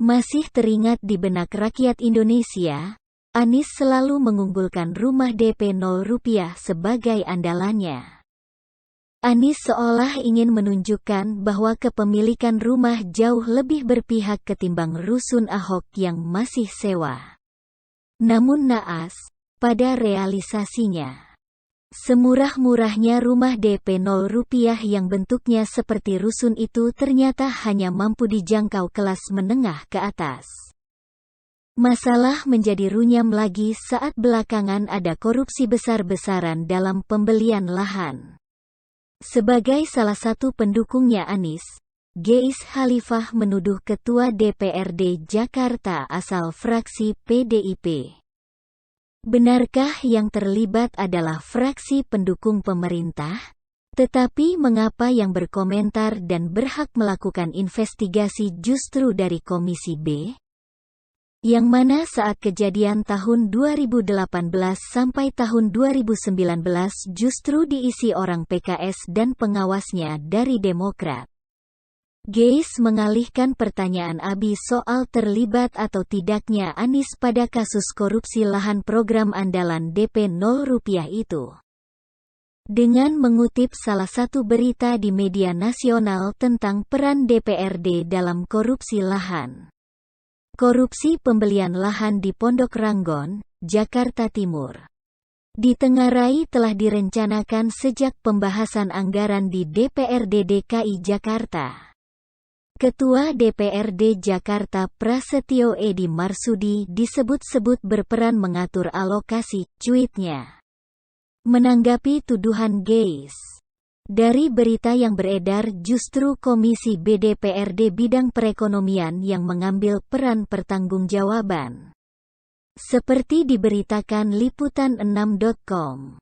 Masih teringat di benak rakyat Indonesia, Anies selalu mengunggulkan rumah DP 0 rupiah sebagai andalannya. Anies seolah ingin menunjukkan bahwa kepemilikan rumah jauh lebih berpihak ketimbang rusun Ahok yang masih sewa. Namun naas, pada realisasinya, semurah-murahnya rumah DP 0 rupiah yang bentuknya seperti rusun itu ternyata hanya mampu dijangkau kelas menengah ke atas. Masalah menjadi runyam lagi saat belakangan ada korupsi besar-besaran dalam pembelian lahan. Sebagai salah satu pendukungnya Anies, Geis Khalifah menuduh Ketua DPRD Jakarta asal fraksi PDIP. Benarkah yang terlibat adalah fraksi pendukung pemerintah? Tetapi mengapa yang berkomentar dan berhak melakukan investigasi justru dari Komisi B? Yang mana saat kejadian tahun 2018 sampai tahun 2019 justru diisi orang PKS dan pengawasnya dari Demokrat. Geis mengalihkan pertanyaan Abi soal terlibat atau tidaknya Anies pada kasus korupsi lahan program andalan DP 0 rupiah itu. Dengan mengutip salah satu berita di media nasional tentang peran DPRD dalam korupsi lahan. Korupsi pembelian lahan di Pondok Ranggon, Jakarta Timur, ditengarai telah direncanakan sejak pembahasan anggaran di DPRD DKI Jakarta. Ketua DPRD Jakarta Prasetyo Edy Marsudi disebut-sebut berperan mengatur alokasi, cuitnya. Menanggapi tuduhan Geis, dari berita yang beredar justru Komisi B DPRD bidang perekonomian yang mengambil peran pertanggungjawaban. Seperti diberitakan liputan6.com.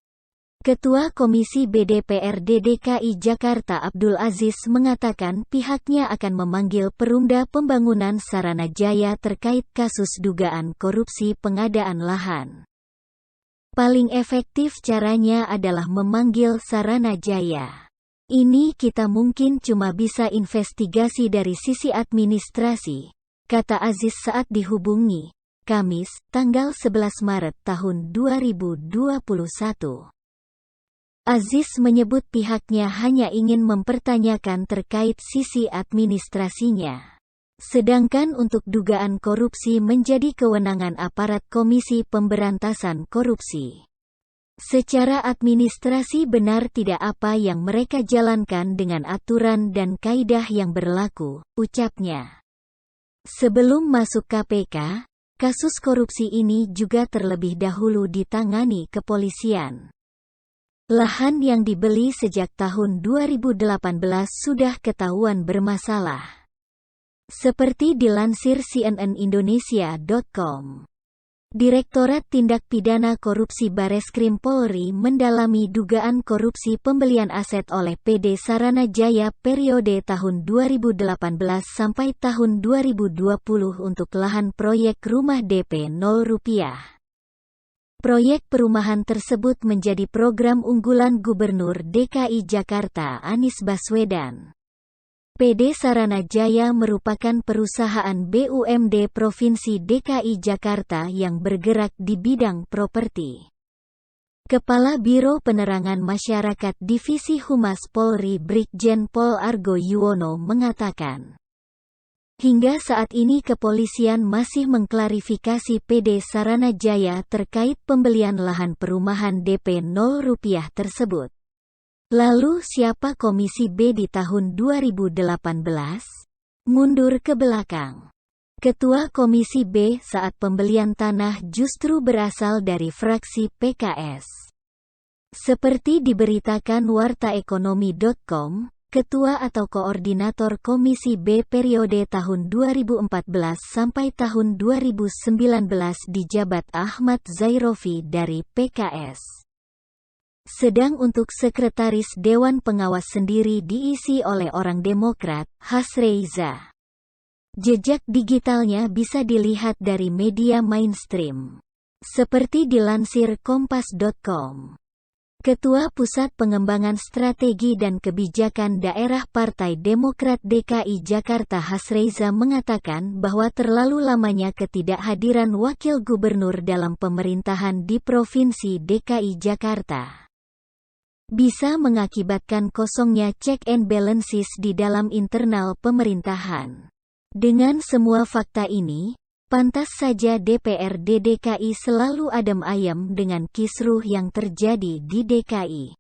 Ketua Komisi B DPRD DKI Jakarta Abdul Aziz mengatakan pihaknya akan memanggil Perumda Pembangunan Saranajaya terkait kasus dugaan korupsi pengadaan lahan. Paling efektif caranya adalah memanggil Saranajaya. Ini kita mungkin cuma bisa investigasi dari sisi administrasi, kata Aziz saat dihubungi, Kamis, tanggal 11 Maret tahun 2021. Aziz menyebut pihaknya hanya ingin mempertanyakan terkait sisi administrasinya. Sedangkan untuk dugaan korupsi menjadi kewenangan aparat Komisi Pemberantasan Korupsi. Secara administrasi benar tidak apa yang mereka jalankan dengan aturan dan kaidah yang berlaku, ucapnya. Sebelum masuk KPK, kasus korupsi ini juga terlebih dahulu ditangani kepolisian. Lahan yang dibeli sejak tahun 2018 sudah ketahuan bermasalah. Seperti dilansir cnnindonesia.com. Direktorat Tindak Pidana Korupsi Bareskrim Polri mendalami dugaan korupsi pembelian aset oleh PD Saranajaya periode tahun 2018 sampai tahun 2020 untuk lahan proyek rumah DP 0 rupiah. Proyek perumahan tersebut menjadi program unggulan Gubernur DKI Jakarta Anies Baswedan. PD Saranajaya merupakan perusahaan BUMD Provinsi DKI Jakarta yang bergerak di bidang properti. Kepala Biro Penerangan Masyarakat Divisi Humas Polri Brigjen Pol Argo Yuwono mengatakan, hingga saat ini kepolisian masih mengklarifikasi PD Saranajaya terkait pembelian lahan perumahan DP 0 rupiah tersebut. Lalu siapa Komisi B di tahun 2018? Mundur ke belakang. Ketua Komisi B saat pembelian tanah justru berasal dari fraksi PKS. Seperti diberitakan wartaekonomi.com, Ketua atau Koordinator Komisi B periode tahun 2014 sampai tahun 2019 dijabat Ahmad Zairofi dari PKS. Sedang untuk Sekretaris Dewan Pengawas sendiri diisi oleh orang Demokrat, Hasreiza. Jejak digitalnya bisa dilihat dari media mainstream. Seperti dilansir kompas.com. Ketua Pusat Pengembangan Strategi dan Kebijakan Daerah Partai Demokrat DKI Jakarta Hasreza mengatakan bahwa terlalu lamanya ketidakhadiran wakil gubernur dalam pemerintahan di Provinsi DKI Jakarta bisa mengakibatkan kosongnya check and balances di dalam internal pemerintahan. Dengan semua fakta ini, pantas saja DPRD DKI selalu adem ayem dengan kisruh yang terjadi di DKI.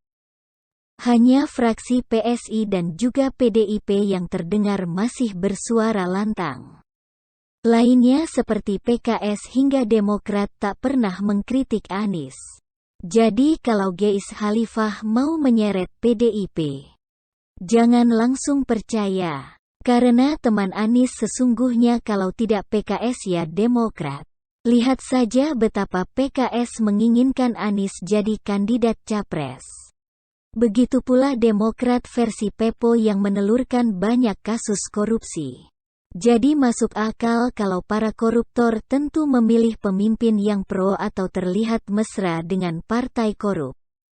Hanya fraksi PSI dan juga PDIP yang terdengar masih bersuara lantang. Lainnya seperti PKS hingga Demokrat tak pernah mengkritik Anies. Jadi kalau Geis Khalifah mau menyeret PDIP, jangan langsung percaya. Karena teman Anies sesungguhnya kalau tidak PKS ya Demokrat. Lihat saja betapa PKS menginginkan Anies jadi kandidat capres. Begitu pula Demokrat versi Pepo yang menelurkan banyak kasus korupsi. Jadi masuk akal kalau para koruptor tentu memilih pemimpin yang pro atau terlihat mesra dengan partai korup.